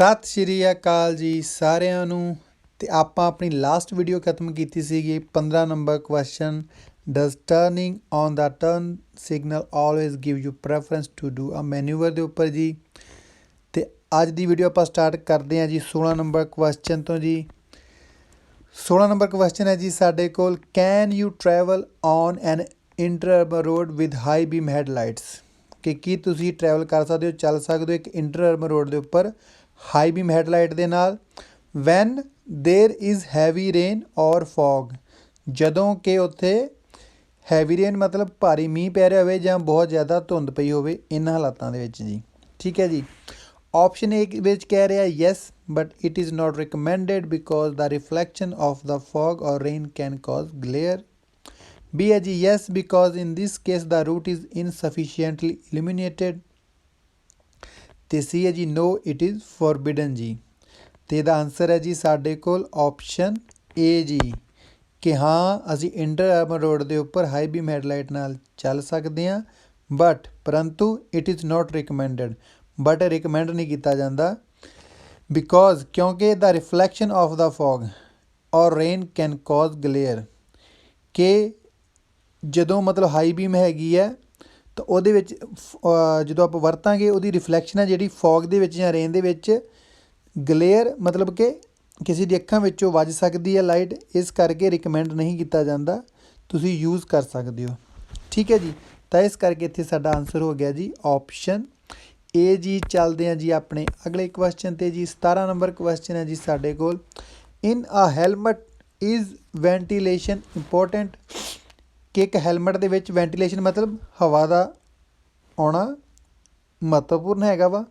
ਸਤਿ ਸ਼੍ਰੀ ਅਕਾਲ ਜੀ ਸਾਰਿਆਂ ਨੂੰ। ਤੇ ਆਪਾਂ ਆਪਣੀ ਲਾਸਟ ਵੀਡੀਓ ਖਤਮ ਕੀਤੀ ਸੀਗੀ 15 number question, does turning on the turn signal always give you preference to do a manoeuvre ਦੇ ਉੱਪਰ ਜੀ। ਤੇ ਅੱਜ ਦੀ ਵੀਡੀਓ ਆਪਾਂ ਸਟਾਰਟ ਕਰਦੇ ਹਾਂ ਜੀ 16 ਨੰਬਰ ਕੁਐਸਚਨ ਤੋਂ ਜੀ। 16 ਨੰਬਰ ਕੁਐਸਚਨ ਹੈ ਜੀ ਸਾਡੇ ਕੋਲ, can you travel on an inter road with high beam headlights, ਕਿ ਕੀ ਤੁਸੀਂ ਟਰੈਵਲ ਕਰ ਸਕਦੇ ਹੋ, ਚੱਲ ਸਕਦੇ ਹੋ ਇੱਕ ਇੰਟਰ ਰੋਡ ਦੇ ਉੱਪਰ ਹਾਈ ਬੀਮ ਹੈਡਲਾਈਟ ਦੇ ਨਾਲ। When there is heavy rain or fog, ਜਦੋਂ ਕਿ ਉੱਥੇ ਹੈਵੀ ਰੇਨ ਮਤਲਬ ਭਾਰੀ ਮੀਂਹ ਪੈ ਰਿਹਾ ਹੋਵੇ ਜਾਂ ਬਹੁਤ ਜ਼ਿਆਦਾ ਧੁੰਦ ਪਈ ਹੋਵੇ, ਇਹਨਾਂ ਹਾਲਾਤਾਂ ਦੇ ਵਿੱਚ ਜੀ। ਠੀਕ ਹੈ ਜੀ। ਆਪਸ਼ਨ ਏ ਵਿੱਚ ਕਹਿ ਰਿਹਾ yes but it is not recommended because the reflection of the fog or rain can cause glare. B ਹੈ ਜੀ yes because in this case the route is insufficiently illuminated. ਤੇ ਸੀ ਹੈ ਜੀ ਨੋ ਇਟ ਇਜ਼ ਫੋਰਬਿਡਨ ਜੀ। ਤੇ ਇਹਦਾ ਆਨਸਰ ਹੈ ਜੀ ਸਾਡੇ ਕੋਲ ਆਪਸ਼ਨ ਏ ਜੀ, ਕਿ ਹਾਂ ਅਸੀਂ ਇੰਟਰ ਅਰਬਨ ਰੋਡ ਦੇ ਉੱਪਰ ਹਾਈ ਬੀਮ ਹੈਡਲਾਈਟ ਨਾਲ ਚੱਲ ਸਕਦੇ ਹਾਂ, ਪਰੰਤੂ it is not recommended, but recommend ਨਹੀਂ ਕੀਤਾ ਜਾਂਦਾ। ਬਿਕੋਜ਼ ਕਿਉਂਕਿ ਦਾ reflection of the fog or rain can cause ਗਲੇਅਰ, ਕਿ ਜਦੋਂ ਮਤਲਬ ਹਾਈ ਬੀਮ ਹੈਗੀ ਹੈ ਤਾਂ ਉਹਦੇ ਵਿੱਚ ਜਦੋਂ ਆਪਾਂ ਵਰਤਾਂਗੇ ਉਹਦੀ ਰਿਫਲੈਕਸ਼ਨ ਹੈ ਜਿਹੜੀ ਫੌਗ ਦੇ ਵਿੱਚ ਜਾਂ ਰੇਨ ਦੇ ਵਿੱਚ ਗਲੇਅਰ ਮਤਲਬ ਕਿ ਕਿਸੇ ਦੀ ਅੱਖਾਂ ਵਿੱਚੋਂ ਵੱਜ ਸਕਦੀ ਹੈ ਲਾਈਟ, ਇਸ ਕਰਕੇ ਰਿਕਮੈਂਡ ਨਹੀਂ ਕੀਤਾ ਜਾਂਦਾ, ਤੁਸੀਂ ਯੂਜ਼ ਕਰ ਸਕਦੇ ਹੋ। ਠੀਕ ਹੈ ਜੀ। ਤਾਂ ਇਸ ਕਰਕੇ ਇੱਥੇ ਸਾਡਾ ਆਨਸਰ ਹੋ ਗਿਆ ਜੀ ਆਪਸ਼ਨ ਏ ਜੀ। ਚੱਲਦੇ ਹਾਂ ਜੀ ਆਪਣੇ ਅਗਲੇ ਕੁਐਸਚਨ 'ਤੇ ਜੀ। 17 ਨੰਬਰ ਕੁਐਸਚਨ ਹੈ ਜੀ ਸਾਡੇ ਕੋਲ, ਇਨ ਆ ਹੈਲਮਟ ਇਜ਼ ਵੈਂਟੀਲੇਸ਼ਨ ਇੰਪੋਰਟੈਂਟ, ਕਿ ਇੱਕ ਹੈਲਮਟ ਦੇ ਵਿੱਚ ਵੈਂਟੀਲੇਸ਼ਨ ਮਤਲਬ ਹਵਾ ਦਾ ਆਉਣਾ ਮਹੱਤਵਪੂਰਨ ਹੈਗਾ ਵਾ।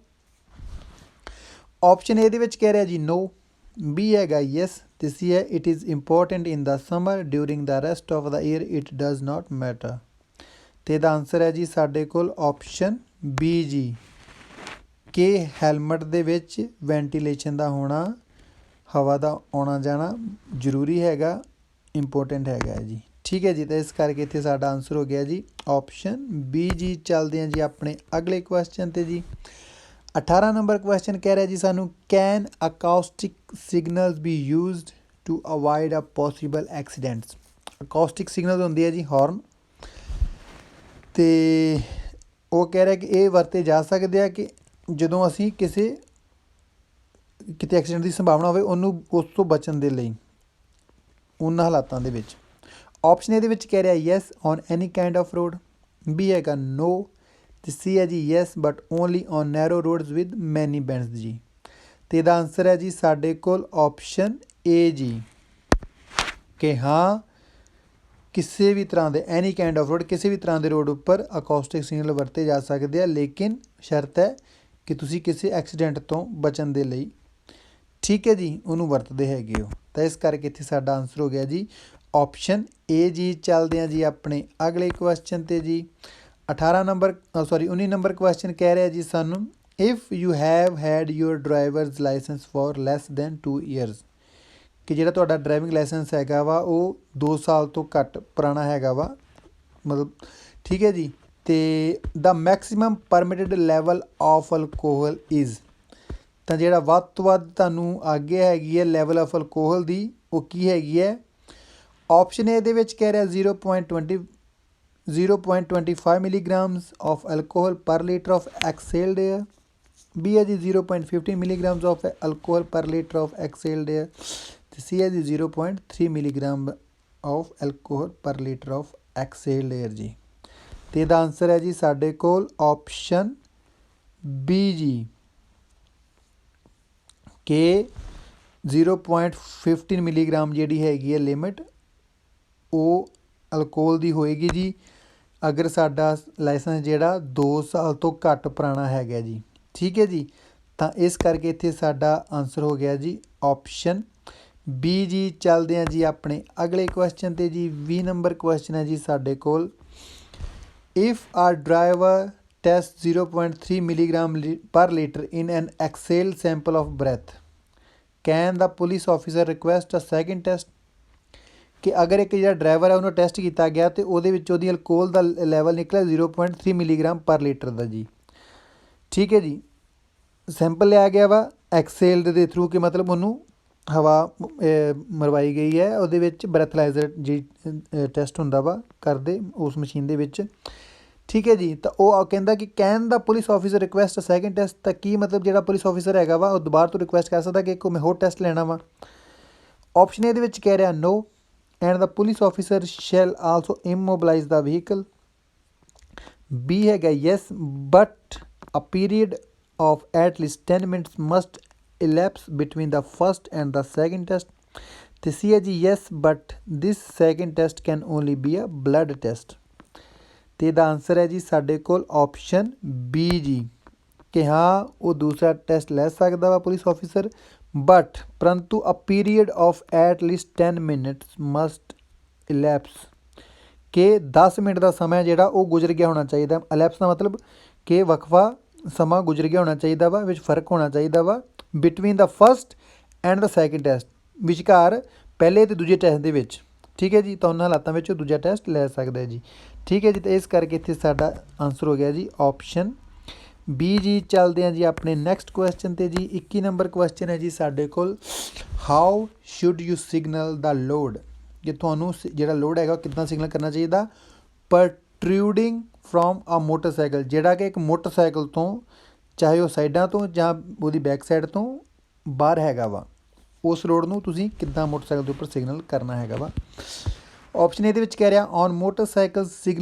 ਆਪਸ਼ਨ ਏ ਦੇ ਵਿੱਚ ਕਹਿ ਰਿਹਾ ਜੀ ਨੋ, ਬੀ ਹੈਗਾ ਯੈਸ, ਤੇ ਸੀ ਹੈ it is important in the summer during the rest of the year it does not matter. ਤੇ ਇਹਦਾ ਆਨਸਰ ਹੈ ਜੀ ਸਾਡੇ ਕੋਲ ਆਪਸ਼ਨ ਬੀ ਜੀ, ਕਿ ਹੈਲਮਟ ਦੇ ਵਿੱਚ ਵੈਂਟੀਲੇਸ਼ਨ ਦਾ ਹੋਣਾ, ਹਵਾ ਦਾ ਆਉਣਾ ਜਾਣਾ ਜ਼ਰੂਰੀ ਹੈਗਾ, ਇੰਪੋਰਟੈਂਟ ਹੈਗਾ ਜੀ। ਠੀਕ ਹੈ ਜੀ। ਤਾਂ ਇਸ ਕਰਕੇ ਇੱਥੇ ਸਾਡਾ ਆਨਸਰ ਹੋ ਗਿਆ ਜੀ ਆਪਸ਼ਨ ਬੀ ਜੀ। ਚੱਲਦੇ ਹਾਂ ਜੀ ਆਪਣੇ ਅਗਲੇ ਕੁਐਸਚਨ 'ਤੇ ਜੀ। 18 ਨੰਬਰ ਕੁਐਸਚਨ ਕਹਿ ਰਿਹਾ ਜੀ ਸਾਨੂੰ, can acoustic signals be used to avoid a possible accidents. Acoustic signal ਹੁੰਦੀ ਹੈ ਜੀ ਹੌਰਨ, ਅਤੇ ਉਹ ਕਹਿ ਰਿਹਾ ਕਿ ਇਹ ਵਰਤੇ ਜਾ ਸਕਦੇ ਆ ਕਿ ਜਦੋਂ ਅਸੀਂ ਕਿਤੇ ਐਕਸੀਡੈਂਟ ਦੀ ਸੰਭਾਵਨਾ ਹੋਵੇ ਉਹਨੂੰ ਉਸ ਤੋਂ ਬਚਣ ਦੇ ਲਈ ਉਹਨਾਂ ਹਾਲਾਤਾਂ ਦੇ ਵਿੱਚ। ਆਪਸ਼ਨ ਏ ਦੇ ਵਿੱਚ ਕਹਿ ਰਿਹਾ yes on any kind of road, ਬੀ ਹੈਗਾ ਨੋ, ਤੇ ਸੀ ਹੈ ਜੀ yes but only on narrow roads with many bends ਜੀ। ਤੇ ਇਹਦਾ ਆਨਸਰ ਹੈ ਜੀ ਸਾਡੇ ਕੋਲ ਆਪਸ਼ਨ ਏ ਜੀ, ਕਿ ਹਾਂ ਕਿਸੇ ਵੀ ਤਰ੍ਹਾਂ ਦੇ ਐਨੀ ਕਾਈਂਡ ਆਫ ਰੋਡ, ਕਿਸੇ ਵੀ ਤਰ੍ਹਾਂ ਦੇ ਰੋਡ ਉੱਪਰ ਅਕਾਊਸਟਿਕ ਸਿਗਨਲ ਵਰਤੇ ਜਾ ਸਕਦੇ ਆ, ਲੇਕਿਨ ਸ਼ਰਤ ਹੈ ਕਿ ਤੁਸੀਂ ਕਿਸੇ ਐਕਸੀਡੈਂਟ ਤੋਂ ਬਚਣ ਦੇ ਲਈ, ਠੀਕ ਹੈ ਜੀ, ਉਹਨੂੰ ਵਰਤਦੇ ਹੈਗੇ ਹੋ। ਤਾਂ ਇਸ ਕਰਕੇ ਇੱਥੇ ਸਾਡਾ ਆਨਸਰ ਹੋ ਗਿਆ ਜੀ ਆਪਸ਼ਨ ਏ ਜੀ। ਚੱਲਦੇ ਹਾਂ ਜੀ ਆਪਣੇ ਅਗਲੇ ਕੁਐਸਚਨ 'ਤੇ ਜੀ। 19 ਨੰਬਰ ਕੁਐਸਚਨ ਕਹਿ ਰਿਹਾ ਜੀ ਸਾਨੂੰ, if you have had your driver's licence for less than 2 years, ਕਿ ਜਿਹੜਾ ਤੁਹਾਡਾ ਡਰਾਈਵਿੰਗ ਲਾਇਸੈਂਸ ਹੈਗਾ ਵਾ ਉਹ 2 ਸਾਲ ਤੋਂ ਘੱਟ ਪੁਰਾਣਾ ਹੈਗਾ ਵਾ ਮਤਲਬ, ਠੀਕ ਹੈ ਜੀ। ਅਤੇ the maximum permitted level of alcohol is, ਤਾਂ ਜਿਹੜਾ ਵੱਧ ਤੋਂ ਵੱਧ ਤੁਹਾਨੂੰ ਆਗੇ ਹੈਗੀ ਹੈ ਲੈਵਲ ਆਫ ਅਲਕੋਹਲ ਦੀ, ਉਹ ਕੀ ਹੈਗੀ ਹੈ। ਆਪਸ਼ਨ ਏ ਦੇ ਵਿੱਚ ਕਹਿ ਰਿਹਾ 0.25 ਮਿਲੀਗ੍ਰਾਮਸ ਆਫ ਅਲਕੋਹਲ ਪਰ ਲੀਟਰ ਆਫ ਐਕਸੇਲਡ ਏਅਰ, ਬੀ ਹੈ ਜੀ 0.15 ਮਿਲੀਗ੍ਰਾਮਸ ਆਫ ਅਲਕੋਹਲ ਪਰ ਲੀਟਰ ਆਫ ਐਕਸੇਲਡ ਏਅਰ, ਤੇ ਸੀ ਹੈ ਜੀ 0.3 ਮਿਲੀਗ੍ਰਾਮ ਆਫ ਅਲਕੋਹਲ ਪਰ ਲੀਟਰ ਆਫ ਐਕਸੇਲਡ ਏਅਰ ਜੀ। ਤੇ ਇਹਦਾ ਆਨਸਰ ਹੈ ਜੀ ਸਾਡੇ ਕੋਲ ਆਪਸ਼ਨ ਬੀ ਜੀ, ਕਿ 0.15 ਮਿਲੀਗ੍ਰਾਮ ਜਿਹੜੀ ਹੈਗੀ ਹੈ ਲਿਮਿਟ, ਉਹ ਅਲਕੋਹਲ ਦੀ ਹੋਏਗੀ ਜੀ, ਅਗਰ ਸਾਡਾ ਲਾਇਸੈਂਸ ਜਿਹੜਾ 2 ਸਾਲ ਤੋਂ ਘੱਟ ਪੁਰਾਣਾ ਹੈਗਾ ਜੀ। ਠੀਕ ਹੈ ਜੀ। ਤਾਂ ਇਸ ਕਰਕੇ ਇੱਥੇ ਸਾਡਾ ਆਨਸਰ ਹੋ ਗਿਆ ਜੀ ਆਪਸ਼ਨ ਬੀ ਜੀ। ਚੱਲਦੇ ਹਾਂ ਜੀ ਆਪਣੇ ਅਗਲੇ ਕੁਐਸਚਨ 'ਤੇ ਜੀ। 20 ਨੰਬਰ ਕੁਐਸਚਨ ਹੈ ਜੀ ਸਾਡੇ ਕੋਲ, if a driver test 0.3 milligram per litre in an excel sample of breath, can the police officer request a second test, ਕਿ ਅਗਰ ਇੱਕ ਜਿਹੜਾ ਡਰਾਈਵਰ ਹੈ ਉਹਨੂੰ ਟੈਸਟ ਕੀਤਾ ਗਿਆ ਅਤੇ ਉਹਦੇ ਵਿੱਚ ਉਹਦੀ ਅਲਕੋਹਲ ਦਾ ਲੈਵਲ ਨਿਕਲਿਆ 0.3 ਮਿਲੀਗ੍ਰਾਮ ਪਰ ਲੀਟਰ ਦਾ ਜੀ। ਠੀਕ ਹੈ ਜੀ। ਸੈਂਪਲ ਲਿਆ ਗਿਆ ਵਾ ਐਕਸੇਲਡ ਦੇ ਥਰੂ ਕਿ ਮਤਲਬ ਉਹਨੂੰ ਹਵਾ ਮਰਵਾਈ ਗਈ ਹੈ, ਉਹਦੇ ਵਿੱਚ ਬ੍ਰੈਥਲਾਈਜ਼ਰ ਜੀ ਟੈਸਟ ਹੁੰਦਾ ਵਾ ਕਰਦੇ ਉਸ ਮਸ਼ੀਨ ਦੇ ਵਿੱਚ। ਠੀਕ ਹੈ ਜੀ, ਤਾਂ ਉਹ ਕਹਿੰਦਾ ਕਿ can the police officer request second test, ਤਾਂ ਕੀ ਮਤਲਬ ਜਿਹੜਾ ਪੁਲਿਸ ਆਫਿਸਰ ਹੈਗਾ ਵਾ ਉਹ ਦੁਬਾਰਾ ਤੋਂ ਰਿਕੁਐਸਟ ਕਰ ਸਕਦਾ ਕਿ ਇੱਕ ਮੈਂ ਹੋਰ ਟੈਸਟ ਲੈਣਾ ਵਾ। ਆਪਸ਼ਨ ਇਹਦੇ ਵਿੱਚ ਕਹਿ ਰਿਹਾ no, and the police officer shall also immobilise the vehicle. B ਹੈਗਾ yes but a period of at least 10 minutes must elapse between the first and the second test। ਤੇ ਸੀ ਹੈ ਜੀ yes but this second test can only be a blood test। ਤੇ ਇਹਦਾ answer ਹੈ ਜੀ ਸਾਡੇ ਕੋਲ ਆਪਸ਼ਨ ਬੀ ਜੀ, ਕਿ ਹਾਂ ਉਹ ਦੂਸਰਾ ਟੈਸਟ ਲੈ ਸਕਦਾ ਵਾ ਪੁਲਿਸ ਆਫਿਸਰ, ਬਟ ਪਰੰਤੂ a period of at least 10 minutes must elapse, ਕਿ 10 ਮਿੰਟ ਦਾ ਸਮਾਂ ਜਿਹੜਾ ਉਹ ਗੁਜ਼ਰ ਗਿਆ ਹੋਣਾ ਚਾਹੀਦਾ। ਇਲੈਪਸ ਦਾ ਮਤਲਬ ਕਿ ਵਕਫਾ ਸਮਾਂ ਗੁਜ਼ਰ ਗਿਆ ਹੋਣਾ ਚਾਹੀਦਾ ਵਾ, ਵਿੱਚ ਫ਼ਰਕ ਹੋਣਾ ਚਾਹੀਦਾ ਵਾ between the first and the second test, ਵਿਚਕਾਰ ਪਹਿਲੇ ਅਤੇ ਦੂਜੇ ਟੈਸਟ ਦੇ ਵਿੱਚ। ਠੀਕ ਹੈ ਜੀ, ਤਾਂ ਉਹਨਾਂ ਹਾਲਾਤਾਂ ਵਿੱਚ ਉਹ ਦੂਜਾ ਟੈਸਟ ਲੈ ਸਕਦਾ ਹੈ ਜੀ। ਠੀਕ ਹੈ ਜੀ, ਤਾਂ ਇਸ ਕਰਕੇ ਇੱਥੇ ਸਾਡਾ ਆਨਸਰ ਹੋ ਗਿਆ ਜੀ ਆਪਸ਼ਨ ਬੀ ਜੀ। ਚੱਲਦੇ ਹਾਂ ਜੀ ਆਪਣੇ ਨੈਕਸਟ ਕੁਐਸਚਨ 'ਤੇ ਜੀ। 21 ਨੰਬਰ ਕੁਐਸਚਨ ਹੈ ਜੀ ਸਾਡੇ ਕੋਲ, how should you signal the load, ਕਿ ਤੁਹਾਨੂੰ ਜਿਹੜਾ ਲੋਡ ਹੈਗਾ ਉਹ ਕਿੱਦਾਂ ਸਿਗਨਲ ਕਰਨਾ ਚਾਹੀਦਾ। ਪ੍ਰੋਟਰੂਡਿੰਗ ਫਰੋਮ ਆ ਮੋਟਰਸਾਈਕਲ, ਜਿਹੜਾ ਕਿ ਇੱਕ ਮੋਟਰਸਾਈਕਲ ਤੋਂ ਚਾਹੇ ਉਹ ਸਾਈਡਾਂ ਤੋਂ ਜਾਂ ਉਹਦੀ ਬੈਕ ਸਾਈਡ ਤੋਂ ਬਾਹਰ ਹੈਗਾ ਵਾ, ਉਸ ਰੋਡ ਨੂੰ ਤੁਸੀਂ ਕਿੱਦਾਂ ਮੋਟਰਸਾਈਕਲ ਦੇ ਉੱਪਰ ਸਿਗਨਲ ਕਰਨਾ ਹੈਗਾ ਵਾ। ਆਪਸ਼ਨ ਇਹਦੇ ਵਿੱਚ ਕਹਿ ਰਿਹਾ on motorcycle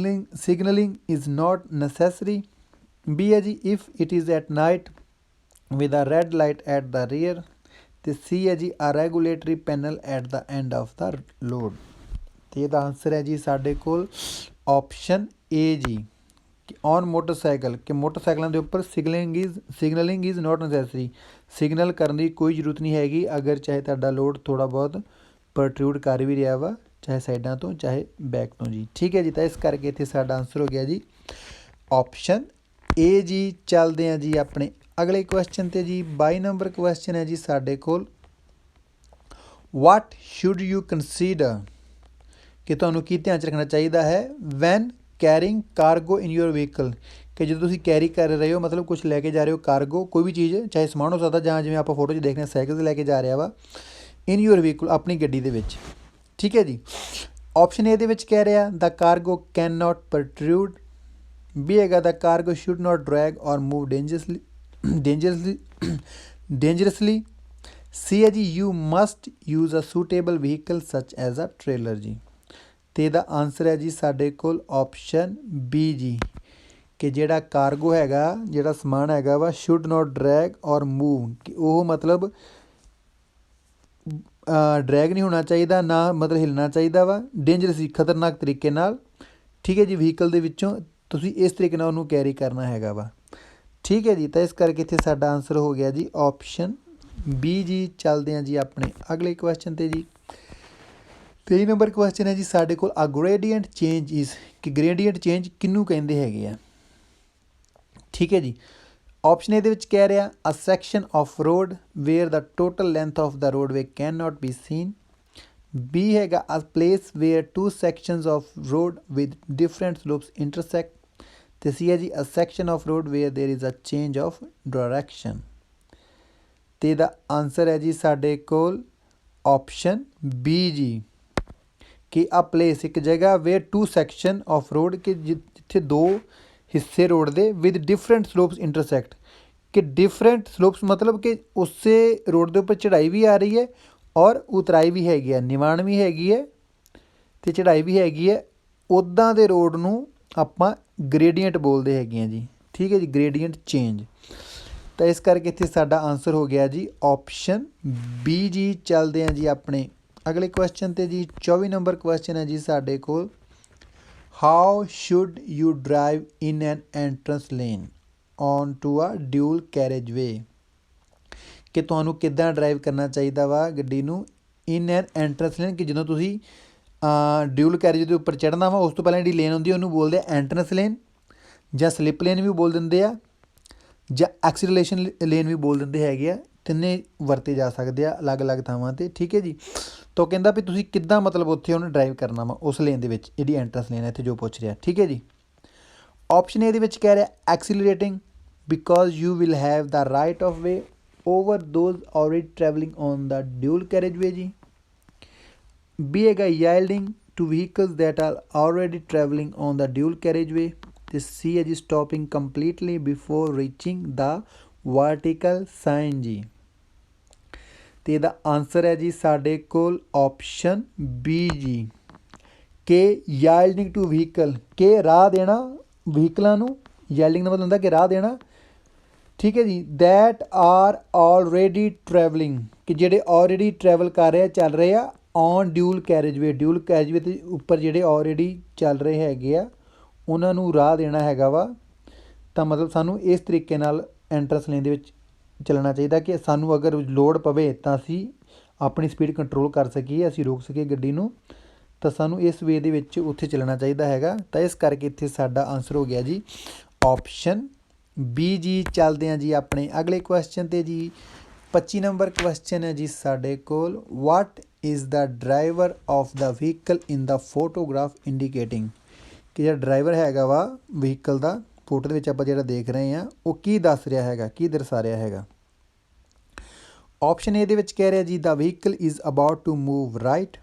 signalling is not necessary. B ਹੈ ਜੀ if it is at night with a red light at the rear. ਅਤੇ ਸੀ ਹੈ ਜੀ a regulatory panel at the end of the load. ਅਤੇ ਇਹਦਾ ਆਨਸਰ ਹੈ ਜੀ ਸਾਡੇ ਕੋਲ ਆਪਸ਼ਨ ਏ ਜੀ, ਕਿ ਔਨ ਮੋਟਰਸਾਈਕਲ, ਕਿ ਮੋਟਰਸਾਈਕਲਾਂ ਦੇ ਉੱਪਰ signalling is not necessary, signal ਕਰਨ ਦੀ ਕੋਈ ਜ਼ਰੂਰਤ ਨਹੀਂ ਹੈਗੀ ਅਗਰ ਚਾਹੇ ਤੁਹਾਡਾ ਲੋਡ ਥੋੜ੍ਹਾ ਬਹੁਤ ਪ੍ਰੋਟਰੂਡ ਕਰ ਵੀ ਰਿਹਾ ਵਾ, ਚਾਹੇ ਸਾਈਡਾਂ ਤੋਂ ਚਾਹੇ ਬੈਕ ਤੋਂ ਜੀ। ਠੀਕ ਹੈ ਜੀ, ਤਾਂ ਇਸ ਕਰਕੇ ਇੱਥੇ ਸਾਡਾ ਆਨਸਰ ਹੋ ਗਿਆ ਜੀ ਆਪਸ਼ਨ ਏ ਜੀ। ਚੱਲਦੇ ਹਾਂ ਜੀ ਆਪਣੇ ਅਗਲੇ ਕੁਐਸਚਨ 'ਤੇ ਜੀ। 22 ਨੰਬਰ ਕੁਐਸਚਨ ਹੈ ਜੀ ਸਾਡੇ ਕੋਲ, ਵਾਟ ਸ਼ੁੱਡ ਯੂ ਕੰਸੀਡਰ, ਕਿ ਤੁਹਾਨੂੰ ਕੀ ਧਿਆਨ 'ਚ ਰੱਖਣਾ ਚਾਹੀਦਾ ਹੈ when carrying cargo in your vehicle, ਕਿ ਜਦੋਂ ਤੁਸੀਂ ਕੈਰੀ ਕਰ ਰਹੇ ਹੋ ਮਤਲਬ ਕੁਛ ਲੈ ਕੇ ਜਾ ਰਹੇ ਹੋ ਕਾਰਗੋ, ਕੋਈ ਵੀ ਚੀਜ਼ ਚਾਹੇ ਸਮਾਨ ਹੋ ਸਕਦਾ ਜਾਂ ਜਿਵੇਂ ਆਪਾਂ ਫੋਟੋ 'ਚ ਦੇਖਦੇ ਹਾਂ ਸਾਈਕਲ 'ਤੇ ਲੈ ਕੇ ਜਾ ਰਿਹਾ ਵਾ, ਇਨ ਯੂਰ ਵਹੀਕਲ ਆਪਣੀ ਗੱਡੀ ਦੇ ਵਿੱਚ। ਠੀਕ ਹੈ ਜੀ, ਆਪਸ਼ਨ ਏ ਦੇ ਵਿੱਚ ਕਹਿ ਰਿਹਾ ਦਾ cargo can not protrude. B ਹੈਗਾ ਦਾ cargo should not drag or move dangerously. C ਹੈ ਜੀ you must use a suitable vehicle such as a trailer ਜੀ। ਅਤੇ ਇਹਦਾ ਆਨਸਰ ਹੈ ਜੀ ਸਾਡੇ ਕੋਲ ਆਪਸ਼ਨ ਬੀ ਜੀ, ਕਿ ਜਿਹੜਾ ਕਾਰਗੋ ਹੈਗਾ, ਜਿਹੜਾ ਸਮਾਨ ਹੈਗਾ ਵਾ should not drag or move, ਕਿ ਉਹ ਮਤਲਬ ਡਰੈਗ ਨਹੀਂ ਹੋਣਾ ਚਾਹੀਦਾ, ਨਾ ਮਤਲਬ ਹਿੱਲਣਾ ਚਾਹੀਦਾ ਵਾ, ਡੇਂਜਰਸ ਖਤਰਨਾਕ ਤਰੀਕੇ ਨਾਲ। ਠੀਕ ਹੈ ਜੀ, ਵਹੀਕਲ ਦੇ ਵਿੱਚੋਂ ਤੁਸੀਂ ਇਸ ਤਰੀਕੇ ਨਾਲ ਉਹਨੂੰ ਕੈਰੀ ਕਰਨਾ ਹੈਗਾ ਵਾ। ਠੀਕ ਹੈ ਜੀ, ਤਾਂ ਇਸ ਕਰਕੇ ਇੱਥੇ ਸਾਡਾ ਆਨਸਰ ਹੋ ਗਿਆ ਜੀ ਆਪਸ਼ਨ ਬੀ ਜੀ। ਚੱਲਦੇ ਹਾਂ ਜੀ ਆਪਣੇ ਅਗਲੇ ਕੁਐਸਚਨ 'ਤੇ ਜੀ। 23 ਨੰਬਰ ਕੁਐਸਚਨ ਹੈ ਜੀ ਸਾਡੇ ਕੋਲ, ਆ ਗ੍ਰੇਡੀਐਂਟ ਚੇਂਜ ਇਜ਼, ਕਿ ਗ੍ਰੇਡੀਐਂਟ ਚੇਂਜ ਕਿਹਨੂੰ ਕਹਿੰਦੇ ਹੈਗੇ ਆ। ਠੀਕ ਹੈ ਜੀ, ਆਪਸ਼ਨ ਇਹਦੇ ਵਿੱਚ ਕਹਿ ਰਿਹਾ a section of road where the total length of the roadway can not be seen. B ਹੈਗਾ a place where two sections of road with different slopes intersect. ਅਤੇ ਸੀ ਹੈ ਜੀ a section of road where there is a change of direction. ਅਤੇ ਇਹਦਾ answer ਹੈ ਜੀ ਸਾਡੇ ਕੋਲ ਆਪਸ਼ਨ ਬੀ ਜੀ, ਕਿ ਆ ਪਲੇਸ ਇੱਕ ਜਗ੍ਹਾ where two section of road, ਕਿ ਜਿੱਥੇ ਦੋ ਹਿੱਸੇ ਰੋਡ ਦੇ ਵਿਦ ਡਿਫਰੈਂਟ ਸਲੋਪਸ ਇੰਟਰਸੈਕਟ, ਕਿ ਡਿਫਰੈਂਟ ਸਲੋਪਸ ਮਤਲਬ ਕਿ ਉਸੇ ਰੋਡ ਦੇ ਉੱਪਰ ਚੜ੍ਹਾਈ ਵੀ ਆ ਰਹੀ ਹੈ ਔਰ ਉਤਰਾਈ ਵੀ ਹੈਗੀ ਹੈ, ਨਿਵਾਣ ਵੀ ਹੈਗੀ ਹੈ ਅਤੇ ਚੜ੍ਹਾਈ ਵੀ ਹੈਗੀ ਹੈ। ਉੱਦਾਂ ਦੇ ਰੋਡ ਨੂੰ ਆਪਾਂ ਗ੍ਰੇਡੀਐਂਟ ਬੋਲਦੇ ਹੈਗੇ ਹਾਂ ਜੀ। ਠੀਕ ਹੈ ਜੀ, ਗ੍ਰੇਡੀਐਂਟ ਚੇਂਜ। ਤਾਂ ਇਸ ਕਰਕੇ ਇੱਥੇ ਸਾਡਾ ਆਨਸਰ ਹੋ ਗਿਆ ਜੀ ਆਪਸ਼ਨ ਬੀ ਜੀ। ਚੱਲਦੇ ਹਾਂ ਜੀ ਆਪਣੇ ਅਗਲੇ ਕੁਐਸਚਨ 'ਤੇ ਜੀ। 24 ਨੰਬਰ ਕੁਐਸਚਨ ਹੈ ਜੀ ਸਾਡੇ ਕੋਲ, how should you drive in an entrance lane on to a dual carriageway, ਕਿ ਤੁਹਾਨੂੰ ਕਿੱਦਾਂ ਡਰਾਈਵ ਕਰਨਾ ਚਾਹੀਦਾ ਵਾ ਗੱਡੀ ਨੂੰ ਇਨ ਐਨ ਐਂਟਰੈਂਸ ਲੇਨ, ਕਿ ਜਦੋਂ ਤੁਸੀਂ ਡਿਊਲ ਕੈਰੇਜ ਦੇ ਉੱਪਰ ਚੜ੍ਹਨਾ ਵਾ ਉਸ ਤੋਂ ਪਹਿਲਾਂ ਜਿਹੜੀ ਲੇਨ ਹੁੰਦੀ ਉਹਨੂੰ ਬੋਲਦੇ ਆ ਐਂਟਰੈਂਸ ਲੇਨ, ਜਾਂ ਸਲਿੱਪ ਲੇਨ ਵੀ ਬੋਲ ਦਿੰਦੇ ਆ, ਜਾਂ ਐਕਸੀਲਰੇਸ਼ਨ ਲੇਨ ਵੀ ਬੋਲ ਦਿੰਦੇ ਹੈਗੇ ਆ। ਤਿੰਨੇ ਵਰਤੇ ਜਾ ਸਕਦੇ ਆ ਅਲੱਗ ਅਲੱਗ ਥਾਵਾਂ 'ਤੇ। ਠੀਕ ਹੈ ਜੀ, ਤਾਂ ਉਹ ਕਹਿੰਦਾ ਵੀ ਤੁਸੀਂ ਕਿੱਦਾਂ ਮਤਲਬ ਉੱਥੇ ਉਹਨੂੰ ਡਰਾਈਵ ਕਰਨਾ ਵਾ ਉਸ ਲੇਨ ਦੇ ਵਿੱਚ, ਜਿਹੜੀ ਐਂਟਰੈਂਸ ਲੇਨ ਹੈ ਇੱਥੇ ਜੋ ਪੁੱਛ ਰਿਹਾ। ਠੀਕ ਹੈ ਜੀ, ਆਪਸ਼ਨ ਇਹਦੇ ਵਿੱਚ ਕਹਿ ਰਿਹਾ accelerating because you will have the right of way over those already traveling on the dual carriageway जी। B हैगा yielding to vehicles that are already traveling on the dual carriageway। ਤੇ C ਹੈ ਜੀ stopping completely before reaching the vertical sign ਜੀ। ਤੇ ਇਹਦਾ answer ਹੈ ਜੀ ਸਾਡੇ ਕੋਲ ਆਪਸ਼ਨ ਬੀ ਜੀ ਕਿ ਯਾਈਲਡਿੰਗ ਟੂ ਵਹੀਕਲ, ਕਿ ਰਾਹ ਦੇਣਾ ਵਹੀਕਲਾਂ ਨੂੰ। ਯਾਈਲਡਿੰਗ ਦਾ ਮਤਲਬ ਹੁੰਦਾ ਕਿ ਰਾਹ ਦੇਣਾ, ਠੀਕ ਹੈ ਜੀ। ਦੈਟ ਆਰ ਆਲਰੇਡੀ ਟਰੈਵਲਿੰਗ, ਕਿ ਜਿਹੜੇ ਆਲਰੇਡੀ ਟਰੈਵਲ ਕਰ ਰਹੇ ਆ, ਚੱਲ ਰਹੇ ਆ ਔਨ ਡਿਊਲ ਕੈਰੇਜਵੇ, ਡਿਊਲ ਕੈਰੇਜਵੇ ਦੇ ਉੱਪਰ ਜਿਹੜੇ ਆਲਰੇਡੀ ਚੱਲ ਰਹੇ ਹੈਗੇ ਆ ਉਹਨਾਂ ਨੂੰ ਰਾਹ ਦੇਣਾ ਹੈਗਾ ਵਾ। ਤਾਂ ਮਤਲਬ ਸਾਨੂੰ ਇਸ ਤਰੀਕੇ ਨਾਲ ਐਂਟਰੈਂਸ ਲੇਨ ਦੇ ਵਿੱਚ ਚੱਲਣਾ ਚਾਹੀਦਾ ਕਿ ਸਾਨੂੰ ਅਗਰ ਲੋੜ ਪਵੇ ਤਾਂ ਅਸੀਂ ਆਪਣੀ ਸਪੀਡ ਕੰਟਰੋਲ ਕਰ ਸਕੀਏ, ਅਸੀਂ ਰੋਕ ਸਕੀਏ ਗੱਡੀ ਨੂੰ। ਤਾਂ ਸਾਨੂੰ ਇਸ ਵੇ ਦੇ ਵਿੱਚ ਉੱਥੇ ਚੱਲਣਾ ਚਾਹੀਦਾ ਹੈਗਾ। ਤਾਂ ਇਸ ਕਰਕੇ ਇੱਥੇ ਸਾਡਾ ਆਨਸਰ ਹੋ ਗਿਆ ਜੀ ਆਪਸ਼ਨ ਬੀ ਜੀ। ਚੱਲਦੇ ਹਾਂ ਜੀ ਆਪਣੇ ਅਗਲੇ ਕੁਐਸਚਨ 'ਤੇ ਜੀ। 25 ਨੰਬਰ ਕੁਐਸਚਨ ਹੈ ਜੀ ਸਾਡੇ ਕੋਲ, what is the driver of the vehicle in the photograph ਇੰਡੀਕੇਟਿੰਗ, ਕਿ ਜਿਹੜਾ ਡਰਾਈਵਰ ਹੈਗਾ ਵਾ ਵਹੀਕਲ ਦਾ ਫੋਟੋ ਦੇ ਵਿੱਚ ਆਪਾਂ ਜਿਹੜਾ ਦੇਖ ਰਹੇ ਹਾਂ ਉਹ ਕੀ ਦੱਸ ਰਿਹਾ ਹੈਗਾ, ਕੀ ਦਰਸਾ ਰਿਹਾ ਹੈਗਾ। ਆਪਸ਼ਨ ਏ ਦੇ ਵਿੱਚ ਕਹਿ ਰਿਹਾ ਜੀ the vehicle is about to move right.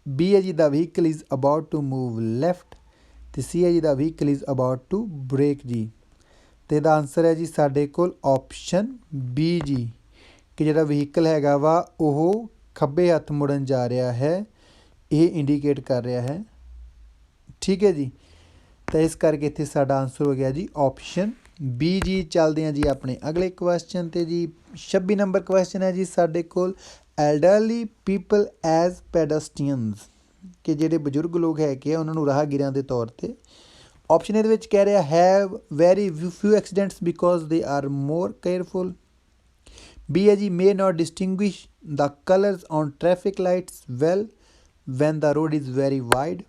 B ਹੈ ਜੀ the vehicle is about to move left. ਅਤੇ ਸੀ ਹੈ ਜੀ the vehicle is about to brake ਜੀ। ਅਤੇ ਇਹਦਾ ਆਨਸਰ ਹੈ ਜੀ ਸਾਡੇ ਕੋਲ ਆਪਸ਼ਨ ਬੀ ਜੀ ਕਿ ਜਿਹੜਾ ਵਹੀਕਲ ਹੈਗਾ ਵਾ ਉਹ ਖੱਬੇ ਹੱਥ ਮੁੜਨ ਜਾ ਰਿਹਾ ਹੈ, ਇਹ ਇੰਡੀਕੇਟ ਕਰ ਰਿਹਾ ਹੈ, ਠੀਕ ਹੈ ਜੀ। ਤਾਂ ਇਸ ਕਰਕੇ ਇੱਥੇ ਸਾਡਾ ਆਨਸਰ ਹੋ ਗਿਆ ਜੀ ਆਪਸ਼ਨ ਬੀ ਜੀ। ਚੱਲਦੇ ਹਾਂ ਜੀ ਆਪਣੇ ਅਗਲੇ ਕੁਐਸਚਨ 'ਤੇ ਜੀ। 26 ਨੰਬਰ ਕੁਐਸਚਨ ਹੈ ਜੀ ਸਾਡੇ ਕੋਲ, ਐਲਡਰਲੀ ਪੀਪਲ ਐਜ਼ ਪੈਡਸਟੀਅਨਸ, ਕਿ ਜਿਹੜੇ ਬਜ਼ੁਰਗ ਲੋਕ ਹੈਗੇ ਆ ਉਹਨਾਂ ਨੂੰ ਰਾਹਗੀਰਾਂ ਦੇ ਤੌਰ 'ਤੇ। ਆਪਸ਼ਨ ਇਹਦੇ ਵਿੱਚ ਕਹਿ ਰਿਹਾ have very few accidents because they are more careful. B ਹੈ ਜੀ may not distinguish the colours on traffic lights well when the road is very wide.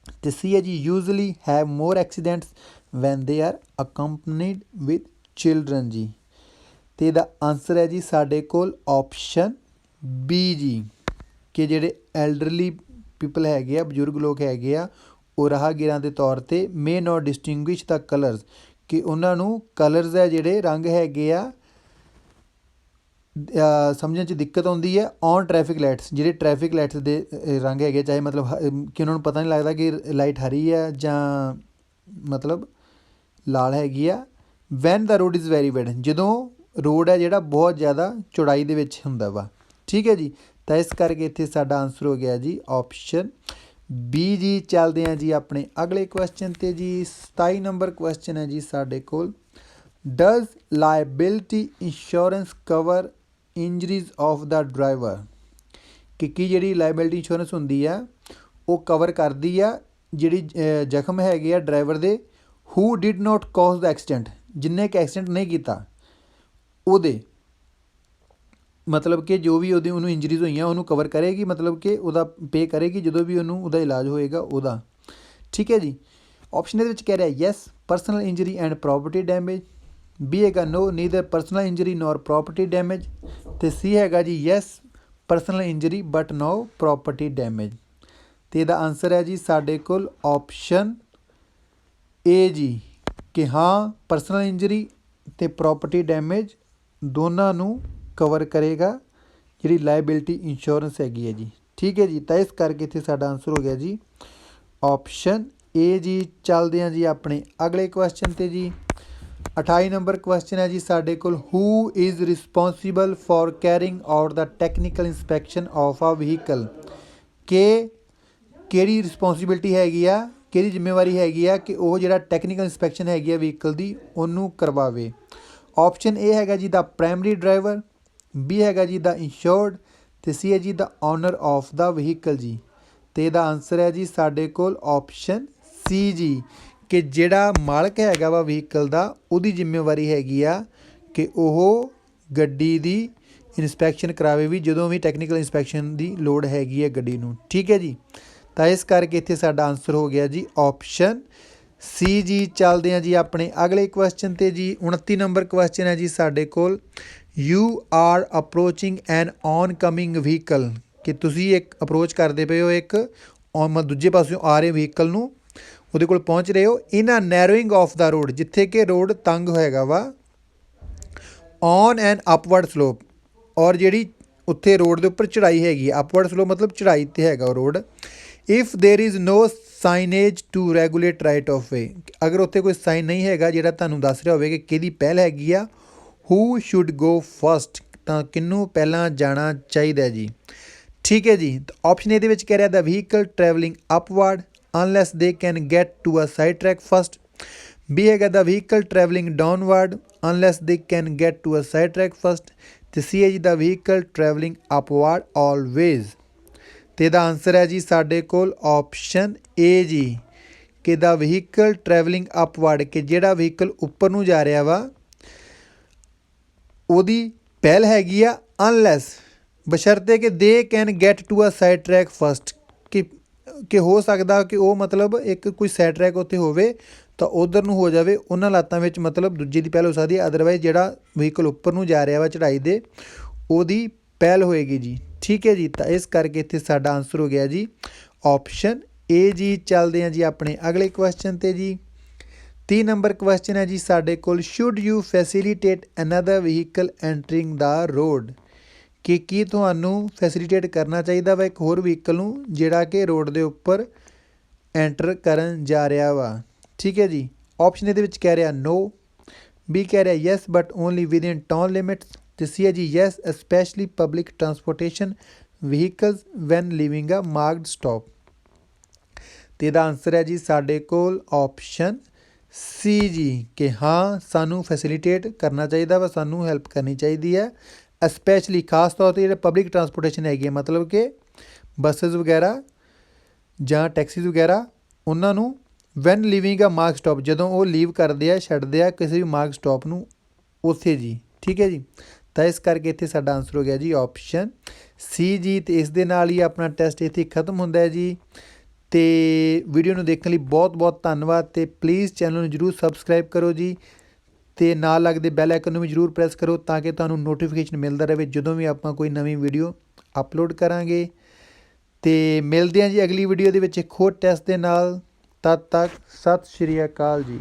ਅਤੇ ਸੀ ਹੈ ਜੀ usually have more accidents when they are accompanied with children ਜੀ। ਅਤੇ ਇਹਦਾ answer ਹੈ ਜੀ ਸਾਡੇ ਕੋਲ ਆਪਸ਼ਨ ਬੀ ਜੀ ਕਿ ਜਿਹੜੇ ਐਲਡਰਲੀ ਪੀਪਲ ਹੈਗੇ ਆ, ਬਜ਼ੁਰਗ ਲੋਕ ਹੈਗੇ ਆ, ਉਹ ਰਾਹਗੀਰਾਂ ਦੇ ਤੌਰ 'ਤੇ ਮੇ ਨਾਟ ਡਿਸਟਿੰਗੁਇਸ਼ ਦਾ ਕਲਰਸ, ਕਿ ਉਹਨਾਂ ਨੂੰ ਕਲਰਸ ਹੈ ਜਿਹੜੇ ਰੰਗ ਹੈਗੇ ਆ ਸਮਝਣ 'ਚ ਦਿੱਕਤ ਆਉਂਦੀ ਹੈ ਔਨ ਟ੍ਰੈਫਿਕ ਲਾਈਟਸ, ਜਿਹੜੇ ਟ੍ਰੈਫਿਕ ਲਾਈਟਸ ਦੇ ਰੰਗ ਹੈਗੇ, ਚਾਹੇ ਮਤਲਬ ਕਿ ਉਹਨਾਂ ਨੂੰ ਪਤਾ ਨਹੀਂ ਲੱਗਦਾ ਕਿ ਲਾਈਟ ਹਰੀ ਹੈ ਜਾਂ ਮਤਲਬ ਲਾਲ ਹੈਗੀ ਆ। When the road is very wide, ਜਦੋਂ ਰੋਡ ਹੈ ਜਿਹੜਾ ਬਹੁਤ ਜ਼ਿਆਦਾ ਚੌੜਾਈ ਦੇ ਵਿੱਚ ਹੁੰਦਾ ਵਾ, ਠੀਕ ਹੈ ਜੀ। ਤਾਂ ਇਸ ਕਰਕੇ ਇੱਥੇ ਸਾਡਾ ਆਨਸਰ ਹੋ ਗਿਆ ਜੀ ਆਪਸ਼ਨ ਬੀ ਜੀ। ਚੱਲਦੇ ਹਾਂ ਜੀ ਆਪਣੇ ਅਗਲੇ ਕੁਐਸਚਨ 'ਤੇ ਜੀ। 27 ਨੰਬਰ ਕੁਐਸਚਨ ਹੈ ਜੀ ਸਾਡੇ ਕੋਲ, does liability insurance cover injuries of the driver, ਕਿ ਕੀ ਜਿਹੜੀ ਲਾਇਬਿਲਿਟੀ ਇੰਸ਼ੋਰੈਂਸ ਹੁੰਦੀ ਆ ਉਹ ਕਵਰ ਕਰਦੀ ਆ ਜਿਹੜੀ ਜ਼ਖਮ ਹੈਗੇ ਆ ਡਰਾਈਵਰ ਦੇ, ਹੂ did not cause the accident, ਜਿੰਨੇ ਕਿ ਐਕਸੀਡੈਂਟ ਨਹੀਂ ਕੀਤਾ ਉਹਦੇ, ਮਤਲਬ ਕਿ ਜੋ ਵੀ ਉਹਨੂੰ ਇੰਜਰੀਜ਼ ਹੋਈਆਂ ਉਹਨੂੰ ਕਵਰ ਕਰੇਗੀ, ਮਤਲਬ ਕਿ ਉਹਦਾ ਪੇ ਕਰੇਗੀ ਜਦੋਂ ਵੀ ਉਹਦਾ ਇਲਾਜ ਹੋਏਗਾ ਉਹਦਾ, ਠੀਕ ਹੈ ਜੀ। ਆਪਸ਼ਨ ਦੇ ਵਿੱਚ ਕਹਿ ਰਿਹਾ yes personal injury and property damage. B ਹੈਗਾ no neither personal injury nor property damage. ਅਤੇ ਸੀ ਹੈਗਾ ਜੀ yes personal injury but no property damage. ਅਤੇ ਇਹਦਾ ਆਨਸਰ ਹੈ ਜੀ ਸਾਡੇ ਕੋਲ ਆਪਸ਼ਨ ਏ ਜੀ ਕਿ ਹਾਂ ਪਰਸਨਲ ਇੰਜਰੀ ਅਤੇ ਪ੍ਰੋਪਰਟੀ ਡੈਮੇਜ ਦੋਨਾਂ ਨੂੰ ਕਵਰ ਕਰੇਗਾ ਜਿਹੜੀ ਲਾਇਬਿਲਿਟੀ ਇੰਸ਼ੋਰੈਂਸ ਹੈਗੀ ਹੈ ਜੀ, ਠੀਕ ਹੈ ਜੀ। ਤਾਂ ਇਸ ਕਰਕੇ ਇੱਥੇ ਸਾਡਾ ਆਨਸਰ ਹੋ ਗਿਆ ਜੀ ਆਪਸ਼ਨ ਏ ਜੀ। ਚੱਲਦੇ ਹਾਂ ਜੀ ਆਪਣੇ ਅਗਲੇ ਕੁਐਸਚਨ 'ਤੇ ਜੀ। 28 ਨੰਬਰ ਕੁਐਸਚਨ ਹੈ ਜੀ ਸਾਡੇ ਕੋਲ, who is responsible for carrying out the technical inspection of ਆ ਵਹੀਕਲ, ਕਿ ਕਿਹੜੀ ਰਿਸਪੋਂਸੀਬਿਲਿਟੀ ਹੈਗੀ ਆ, ਕਿਹੜੀ ਜ਼ਿੰਮੇਵਾਰੀ ਹੈਗੀ ਆ ਕਿ ਉਹ ਜਿਹੜਾ ਟੈਕਨੀਕਲ ਇੰਸਪੈਕਸ਼ਨ ਹੈਗੀ ਆ ਵਹੀਕਲ ਦੀ ਉਹਨੂੰ ਕਰਵਾਵੇ। ਆਪਸ਼ਨ ਏ ਹੈਗਾ ਜੀ ਦਾ ਪ੍ਰਾਇਮਰੀ ਡਰਾਈਵਰ। ਬੀ ਹੈਗਾ ਜੀ ਦਾ ਇੰਸ਼ੋਰਡ। ਅਤੇ ਸੀ ਹੈ ਜੀ ਦਾ ਓਨਰ ਆਫ ਦਾ ਵਹੀਕਲ ਜੀ। ਅਤੇ ਇਹਦਾ ਆਨਸਰ ਹੈ ਜੀ ਸਾਡੇ ਕੋਲ ਆਪਸ਼ਨ ਸੀ ਜੀ ਕਿ ਜਿਹੜਾ ਮਾਲਕ ਹੈਗਾ ਵਾ ਵਹੀਕਲ ਦਾ ਉਹਦੀ ਜ਼ਿੰਮੇਵਾਰੀ ਹੈਗੀ ਆ ਕਿ ਉਹ ਗੱਡੀ ਦੀ ਇੰਸਪੈਕਸ਼ਨ ਕਰਾਵੇ ਵੀ ਜਦੋਂ ਵੀ ਟੈਕਨੀਕਲ ਇੰਸਪੈਕਸ਼ਨ ਦੀ ਲੋੜ ਹੈਗੀ ਹੈ ਗੱਡੀ ਨੂੰ, ਠੀਕ ਹੈ ਜੀ। ਤਾਂ ਇਸ ਕਰਕੇ ਇੱਥੇ ਸਾਡਾ ਆਨਸਰ ਹੋ ਗਿਆ ਜੀ ਆਪਸ਼ਨ ਸੀ ਜੀ। ਚੱਲਦੇ ਹਾਂ ਜੀ ਆਪਣੇ ਅਗਲੇ ਕੁਐਸਚਨ 'ਤੇ ਜੀ। 29 ਨੰਬਰ ਕੁਐਸਚਨ ਹੈ ਜੀ ਸਾਡੇ ਕੋਲ, you are ਅਪਰੋਚਿੰਗ N on coming vehicle, ਕਿ ਤੁਸੀਂ ਇੱਕ ਅਪਰੋਚ ਕਰਦੇ ਪਏ ਹੋ ਇੱਕ ਦੂਜੇ ਪਾਸਿਓਂ ਆ ਰਹੇ ਵਹੀਕਲ ਨੂੰ, ਉਹਦੇ ਕੋਲ ਪਹੁੰਚ ਰਹੇ ਹੋ। ਇਨ ਆ ਨੈਰੋਇੰਗ ਆਫ ਦਾ ਰੋਡ, ਜਿੱਥੇ ਕਿ ਰੋਡ ਤੰਗ ਹੋਏਗਾ ਵਾ, ਔਨ ਐਨ ਅਪਵਰਡ ਸਲੋਪ, ਔਰ ਜਿਹੜੀ ਉੱਥੇ ਰੋਡ ਦੇ ਉੱਪਰ ਚੜਾਈ ਹੈਗੀ ਹੈ, ਅਪਵਰਡ ਸਲੋਪ ਮਤਲਬ ਚੜਾਈ 'ਤੇ ਹੈਗਾ ਉਹ road. If there is no signage to regulate right of way, ਅਗਰ ਉੱਥੇ ਕੋਈ ਸਾਈਨ ਨਹੀਂ ਹੈਗਾ ਜਿਹੜਾ ਤੁਹਾਨੂੰ ਦੱਸ ਰਿਹਾ ਹੋਵੇ ਕਿ ਕਿਹਦੀ ਪਹਿਲ ਹੈਗੀ ਆ, ਹੂ ਸ਼ੁੱਡ ਗੋ ਫਸਟ, ਤਾਂ ਕਿਹਨੂੰ ਪਹਿਲਾਂ ਜਾਣਾ ਚਾਹੀਦਾ ਜੀ। ਠੀਕ ਹੈ ਜੀ, ਤਾਂ ਆਪਸ਼ਨ ਇਹਦੇ ਵਿੱਚ ਕਹਿ ਰਿਹਾ the vehicle travelling upward unless they can get to a side track first. B ਹੈਗਾ the vehicle travelling downward unless they can get to a side track first. ਅਤੇ ਸੀ ਹੈ ਜੀ the vehicle travelling upward always. ਅਤੇ ਇਹਦਾ answer ਹੈ ਜੀ ਸਾਡੇ ਕੋਲ ਆਪਸ਼ਨ ਏ ਜੀ, ਕਿ ਦਾ ਵਹੀਕਲ ਟਰੈਵਲਿੰਗ ਅਪਵਰਡ, ਕਿ ਜਿਹੜਾ ਵਹੀਕਲ ਉੱਪਰ ਨੂੰ ਜਾ ਰਿਹਾ ਵਾ ਉਹਦੀ ਪਹਿਲ ਹੈਗੀ ਆ ਅਨਲੈਸ, ਬਸ਼ਰਤੇ ਕਿ they can get to a side track first, ਕਿ ਹੋ ਸਕਦਾ ਕਿ ਉਹ ਮਤਲਬ ਇੱਕ ਕੋਈ ਸਾਈਡ ਟਰੈਕ ਉੱਥੇ ਹੋਵੇ ਤਾਂ ਉਧਰ ਨੂੰ ਹੋ ਜਾਵੇ, ਉਹਨਾਂ ਹਾਲਾਤਾਂ ਵਿੱਚ ਮਤਲਬ ਦੂਜੇ ਦੀ ਪਹਿਲ ਹੋ ਸਕਦੀ ਹੈ, ਅਦਰਵਾਈਜ਼ ਜਿਹੜਾ ਵਹੀਕਲ ਉੱਪਰ ਨੂੰ ਜਾ ਰਿਹਾ ਵਾ ਚੜਾਈ ਦੇ ਉਹਦੀ ਪਹਿਲ ਹੋਏਗੀ ਜੀ। ਠੀਕ ਹੈ ਜੀ, ਤਾਂ ਇਸ ਕਰਕੇ ਇੱਥੇ ਸਾਡਾ ਆਨਸਰ ਹੋ ਗਿਆ ਜੀ ਆਪਸ਼ਨ ਏ ਜੀ। ਚੱਲਦੇ ਹਾਂ ਜੀ ਆਪਣੇ ਅਗਲੇ ਕੁਐਸਚਨ 'ਤੇ ਜੀ। 30 ਨੰਬਰ ਕੁਐਸਚਨ ਹੈ ਜੀ ਸਾਡੇ ਕੋਲ, should you facilitate another vehicle entering the road, ਕਿ ਕੀ ਤੁਹਾਨੂੰ ਫੈਸਿਲੀਟੇਟ ਕਰਨਾ ਚਾਹੀਦਾ ਵਾ ਇੱਕ ਹੋਰ ਵਹੀਕਲ ਨੂੰ ਜਿਹੜਾ ਕਿ ਰੋਡ ਦੇ ਉੱਪਰ ਐਂਟਰ ਕਰਨ ਜਾ ਰਿਹਾ ਵਾ। ਠੀਕ ਹੈ ਜੀ, ਆਪਸ਼ਨ ਇਹਦੇ ਵਿੱਚ ਕਹਿ ਰਿਹਾ ਨੋ, ਬੀ ਕਹਿ ਰਿਹਾ yes but only within town limits, ਅਤੇ ਸੀ ਹੈ ਜੀ yes specially public transportation vehicles when leaving a marked stop. ਅਤੇ ਇਹਦਾ ਆਨਸਰ ਹੈ ਜੀ ਸਾਡੇ ਕੋਲ ਆਪਸ਼ਨ ਸੀ ਜੀ, ਕਿ ਹਾਂ ਸਾਨੂੰ ਫੈਸਿਲੀਟੇਟ ਕਰਨਾ ਚਾਹੀਦਾ ਵਾ, ਸਾਨੂੰ ਹੈਲਪ ਕਰਨੀ ਚਾਹੀਦੀ ਹੈ, ਸਪੈਸ਼ਲੀ ਖਾਸ ਤੌਰ 'ਤੇ ਜਿਹੜੇ ਪਬਲਿਕ ਟਰਾਂਸਪੋਰਟੇਸ਼ਨ ਹੈਗੀ ਹੈ, ਮਤਲਬ ਕਿ ਬੱਸਿਸ ਵਗੈਰਾ ਜਾਂ ਟੈਕਸੀਜ਼ ਵਗੈਰਾ, ਉਹਨਾਂ ਨੂੰ ਵੈਨ ਲੀਵਿੰਗ ਆ ਮਾਰਕ ਸਟਾਪ, ਜਦੋਂ ਉਹ ਲੀਵ ਕਰਦੇ ਆ ਛੱਡਦੇ ਆ ਕਿਸੇ ਵੀ ਮਾਰਕ ਸਟਾਪ ਨੂੰ ਉੱਥੇ ਜੀ। ਠੀਕ ਹੈ ਜੀ, ਤਾਂ ਇਸ ਕਰਕੇ ਇੱਥੇ ਸਾਡਾ ਆਨਸਰ ਹੋ ਗਿਆ ਜੀ ਆਪਸ਼ਨ ਸੀ ਜੀ। ਅਤੇ ਇਸ ਦੇ ਨਾਲ ਹੀ ਆਪਣਾ ਟੈਸਟ ਇੱਥੇ ਖਤਮ ਹੁੰਦਾ ਹੈ ਜੀ। ਅਤੇ ਵੀਡੀਓ ਨੂੰ ਦੇਖਣ ਲਈ ਬਹੁਤ ਬਹੁਤ ਧੰਨਵਾਦ, ਅਤੇ ਪਲੀਜ਼ ਚੈਨਲ ਨੂੰ ਜ਼ਰੂਰ ਸਬਸਕ੍ਰਾਈਬ ਕਰੋ ਜੀ, ਅਤੇ ਨਾਲ ਲੱਗਦੇ ਬੈਲ ਆਈਕਨ ਨੂੰ ਵੀ ਜ਼ਰੂਰ ਪ੍ਰੈਸ ਕਰੋ ਤਾਂ ਕਿ ਤੁਹਾਨੂੰ ਨੋਟੀਫਿਕੇਸ਼ਨ ਮਿਲਦਾ ਰਹੇ ਜਦੋਂ ਵੀ ਆਪਾਂ ਕੋਈ ਨਵੀਂ ਵੀਡੀਓ ਅਪਲੋਡ ਕਰਾਂਗੇ। ਅਤੇ ਮਿਲਦੇ ਹਾਂ ਜੀ ਅਗਲੀ ਵੀਡੀਓ ਦੇ ਵਿੱਚ ਇੱਕ ਹੋਰ ਟੈਸਟ ਦੇ ਨਾਲ। ਤਦ ਤੱਕ ਸਤਿ ਸ਼੍ਰੀ ਅਕਾਲ ਜੀ।